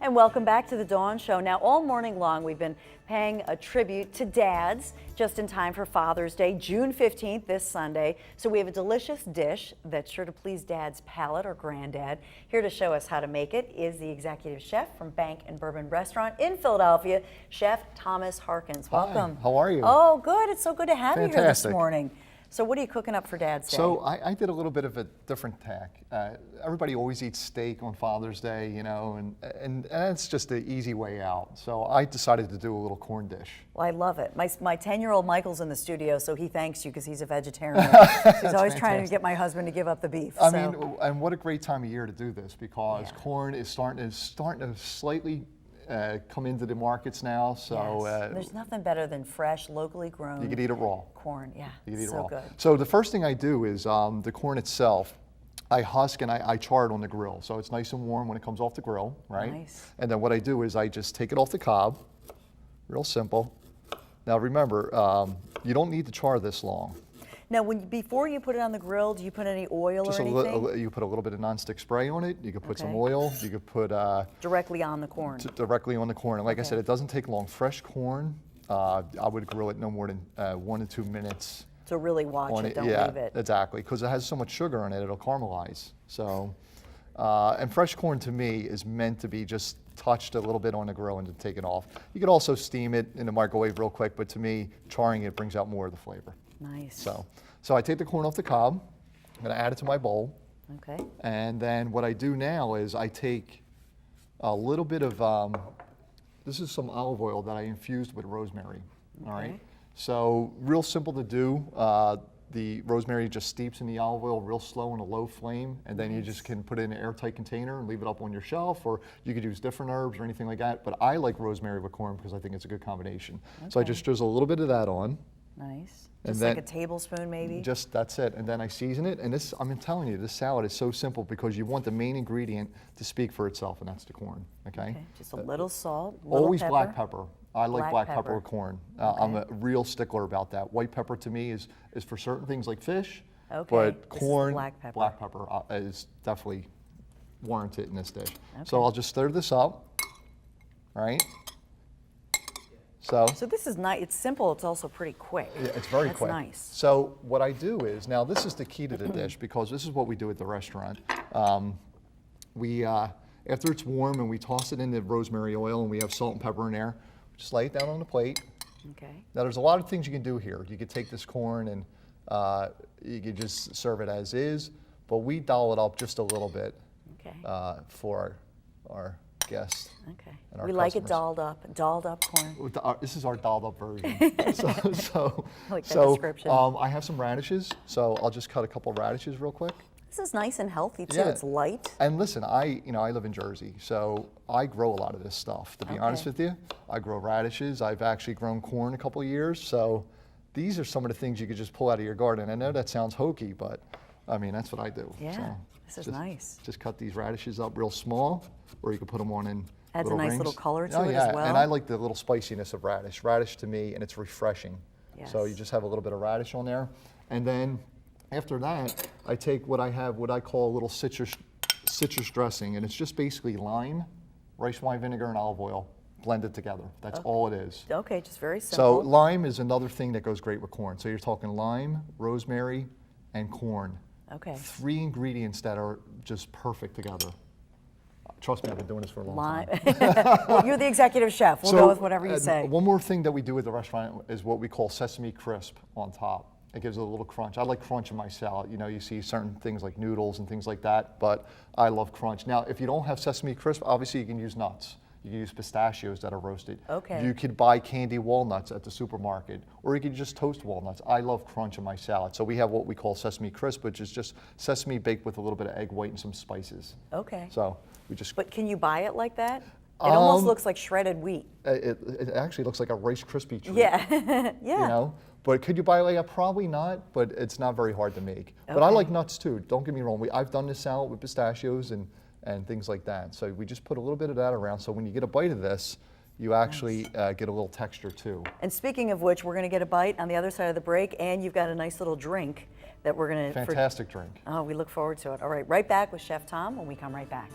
And welcome back to the Dawn Show. Now, all morning long, we've been paying a tribute to dads just in time for Father's Day, June 15th, this Sunday. So we have a delicious dish that's sure to please Dad's palate or Granddad. Here to show us how to make it is the executive chef from Bank Bourbon restaurant in Philadelphia, Chef Thomas Harkins. Welcome. Hi, how are you? Oh, good. It's so good to have you here this Fantastic. morning. So what are you cooking up for Dad's Day? So I did a little bit of a different tack. Everybody always eats steak on Father's Day, you know, and it's just the easy way out. So I decided to do a little corn dish. Well, I love it. My 10-year-old Michael's in the studio, so he thanks you because he's a vegetarian. He's always trying to get my husbend to give up the beef. I mean, and what a great time of year to do this because corn is starting to slightly come into the markets now. So there's nothing better than fresh, locally grown. You could eat it raw. Corn, yeah, you could eat so it raw. good. So the first thing I do is the corn itself. I husk and I char it on the grill, so it's nice and warm when it comes off the grill, right? Nice. And then what I do is I just take it off the cob, real simple. Now remember, you don't need to char this long. Now, before you put it on the grill, do you put any oil or anything? You put a little bit of nonstick spray on it. You could put some oil. You could put directly on the corn. Directly on the corn. And like I said, it doesn't take long. Fresh corn, I would grill it no more than 1 to 2 minutes. So really watch it. Don't leave it. Yeah, exactly, because it has so much sugar in it, it'll caramelize. So, and fresh corn to me is meant to be just touched a little bit on the grill and to take it off. You could also steam it in the microwave real quick, but to me, charring it brings out more of the flavor. Nice. So I take the corn off the cob, I'm gonna add it to my bowl. Okay. And then what I do now is I take a little bit of, this is some olive oil that I infused with rosemary, all right? So real simple to do. The rosemary just steeps in the olive oil real slow on a low flame, and then you just can put it in an airtight container and leave it up on your shelf, or you could use different herbs or anything like that. But I like rosemary with corn because I think it's a good combination. So I just drizzle a little bit of that on. Nice. And just then, like a tablespoon maybe? Just, that's it. And then I season it. And this, I'm telling you, this salad is so simple because you want the main ingredient to speak for itself, and that's the corn, okay? Just a little salt, little Always pepper. black pepper. I like black pepper with corn. I'm a real stickler about that. White pepper to me is for certain things like fish, but corn, black pepper is definitely warranted in this dish. So I'll just stir this up, right? So this is nice. It's simple. It's also pretty quick. Yeah, it's very quick. That's nice. So what I do is, now this is the key to the dish because this is what we do at the restaurant. After it's warm and we toss it in the rosemary oil and we have salt and pepper in there, just lay it down on the plate. Okay. Now there's a lot of things you can do here. You could take this corn and you could just serve it as is, but we doll it up just a little bit for our guests. Okay. And our We like it customers. dolled up corn. This is our dolled up version. I like that description. I have some radishes, so I'll just cut a couple radishes real quick. This is nice and healthy too. Yeah. It's light. And listen, I live in Jersey, so I grow a lot of this stuff. To be honest with you, I grow radishes. I've actually grown corn a couple of years, so these are some of the things you could just pull out of your garden. I know that sounds hokey, but I mean that's what I do. Yeah, so this is nice. Just cut these radishes up real small, or you could put them on in Adds little a nice rings. little color to it as well. And I like the little spiciness of radish. Radish to me, and it's refreshing. So you just have a little bit of radish on there, and then after that, I take what I call a little citrus dressing, and it's just basically lime, rice wine vinegar, and olive oil blended together. That's all it is. Okay, just very simple. So lime is another thing that goes great with corn. So you're talking lime, rosemary, and corn. Okay. 3 ingredients that are just perfect together. Trust me, I've been doing this for a long time. Well, you're the executive chef. We'll go with whatever you say. One more thing that we do at the restaurant is what we call sesame crisp on top. It gives it a little crunch. I like crunch in my salad. You know, you see certain things like noodles and things like that, but I love crunch. Now, if you don't have sesame crisp, obviously you can use nuts. You can use pistachios that are roasted. Okay. You could buy candy walnuts at the supermarket, or you could just toast walnuts. I love crunch in my salad. So we have what we call sesame crisp, which is just sesame baked with a little bit of egg white and some spices. Okay. So we just... But can you buy it like that? It almost looks like shredded wheat. It actually looks like a Rice Krispie treat. Yeah, yeah. You know? But could you buy like a? Probably not, but it's not very hard to make. But I like nuts too, don't get me wrong. I've done this salad with pistachios and things like that. So we just put a little bit of that around. So when you get a bite of this, you actually get a little texture too. And speaking of which, we're gonna get a bite on the other side of the break, and you've got a nice little drink that we're gonna... Fantastic drink. Oh, we look forward to it. All right, right back with Chef Tom when we come right back.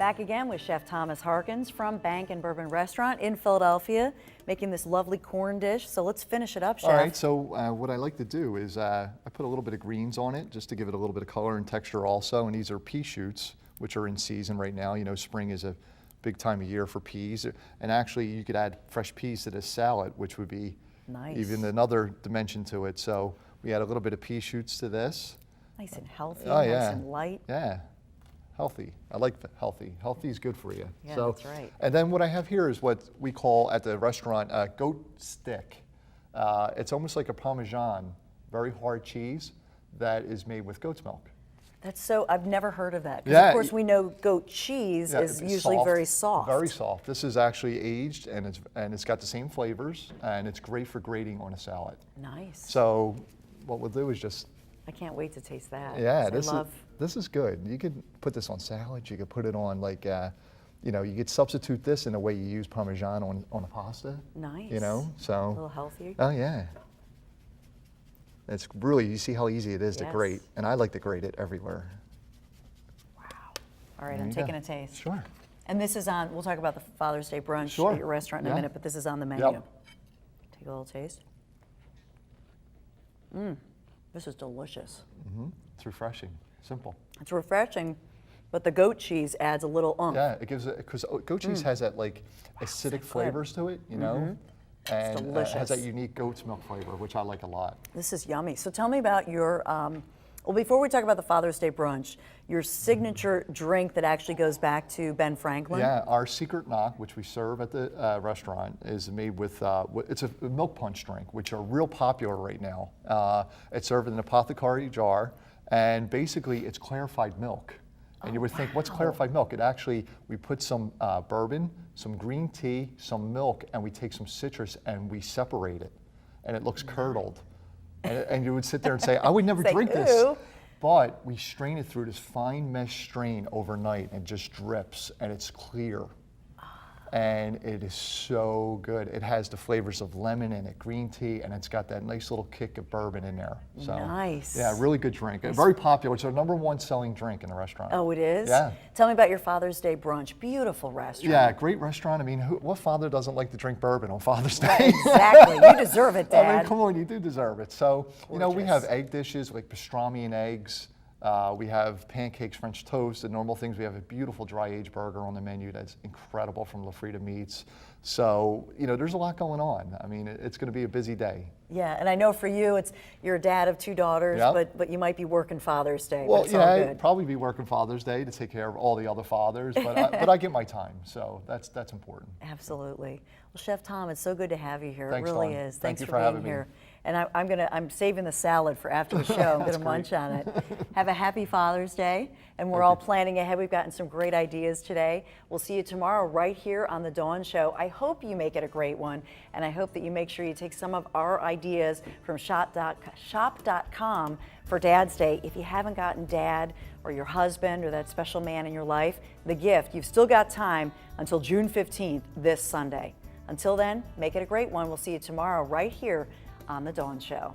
back again with Chef Thomas Harkins from Bank and Bourbon Restaurant in Philadelphia, making this lovely corn dish. So let's finish it up, Chef. All right, so what I like to do is I put a little bit of greens on it just to give it a little bit of color and texture also. And these are pea shoots, which are in season right now. You know, spring is a big time of year for peas. And actually, you could add fresh peas to this salad, which would be nice. Even another dimension to it. So we add a little bit of pea shoots to this. Nice and healthy, Oh, nice yeah. and light. Yeah, healthy. I like the healthy. Healthy is good for you. Yeah, so, that's right. And then what I have here is what we call at the restaurant goat stick. It's almost like a Parmesan, very hard cheese that is made with goat's milk. That's so, I've never heard of that. 'Cause Yeah. of course we know goat cheese is it's usually soft, very soft. Very soft. This is actually aged and it's got the same flavors and it's great for grating on a salad. Nice. So what we'll do is just I can't wait to taste that. yeah, 'Cause this is good. You could put this on salads. You could put it on like, you know, you could substitute this in a way you use Parmesan on a pasta. Nice. You know, so. A little healthier. Oh yeah. It's really, you see how easy it is to Yes. grate, and I like to grate it everywhere. Wow. All right, There I'm you taking go. a taste. Sure. And this is on, we'll talk about the Father's Day brunch Sure. at your restaurant in a Yeah. minute, but this is on the menu. Yep. Take a little taste. This is delicious. It's refreshing, simple. It's refreshing, but the goat cheese adds a little oomph. Yeah, it gives it, because goat cheese has that like acidic that flavor. flavors to it, you know? And delicious. has that unique goat's milk flavor, which I like a lot. This is yummy. So tell me about your, well, before we talk about the Father's Day brunch, your signature drink that actually goes back to Ben Franklin. Yeah, our secret knock, which we serve at the restaurant, is made with, it's a milk punch drink, which are real popular right now. It's served in an apothecary jar, and basically it's clarified milk. And you would think, what's clarified milk? It actually, we put some bourbon, some green tea, some milk, and we take some citrus and we separate it. And it looks curdled. And you would sit there and say, I would never Say, drink this. "Ooh." But we strain it through this fine mesh strain overnight and it just drips and it's clear. And it is so good. It has the flavors of lemon in it, green tea, and it's got that nice little kick of bourbon in there. So, Nice. yeah, really good drink. Very popular. It's our #1 selling drink in the restaurant. Oh, it is? Yeah. Tell me about your Father's Day brunch. Beautiful restaurant. Yeah, great restaurant. I mean, what father doesn't like to drink bourbon on Father's Day? Exactly. You deserve it, I Dad. mean, come on, you do deserve it. So, you know, we have Gorgeous. egg dishes like pastrami and eggs. We have pancakes, French toast, and normal things. We have a beautiful dry aged burger on the menu that's incredible from La Frida Meats. So, you know, there's a lot going on. I mean, it's going to be a busy day. Yeah, and I know for you, you're a dad of 2 daughters, Yep. but you might be working Father's Day. Well, but it's yeah, all I'd good. probably be working Father's Day to take care of all the other fathers, but I get my time, so that's important. Absolutely. Well, Chef Tom, it's so good to have you here. Thanks, it really Dawn. is. Thank Thanks you for for being having me. here. And I'm saving the salad for after the show. I'm going to That's munch great. on it. Have a happy Father's Day. And we're all planning ahead. We've gotten some great ideas today. We'll see you tomorrow right here on The Dawn Show. I hope you make it a great one. And I hope that you make sure you take some of our ideas from shop.com for Dad's Day. If you haven't gotten Dad or your husband or that special man in your life the gift, you've still got time until June 15th this Sunday. Until then, make it a great one. We'll see you tomorrow right here on The Dawn Show.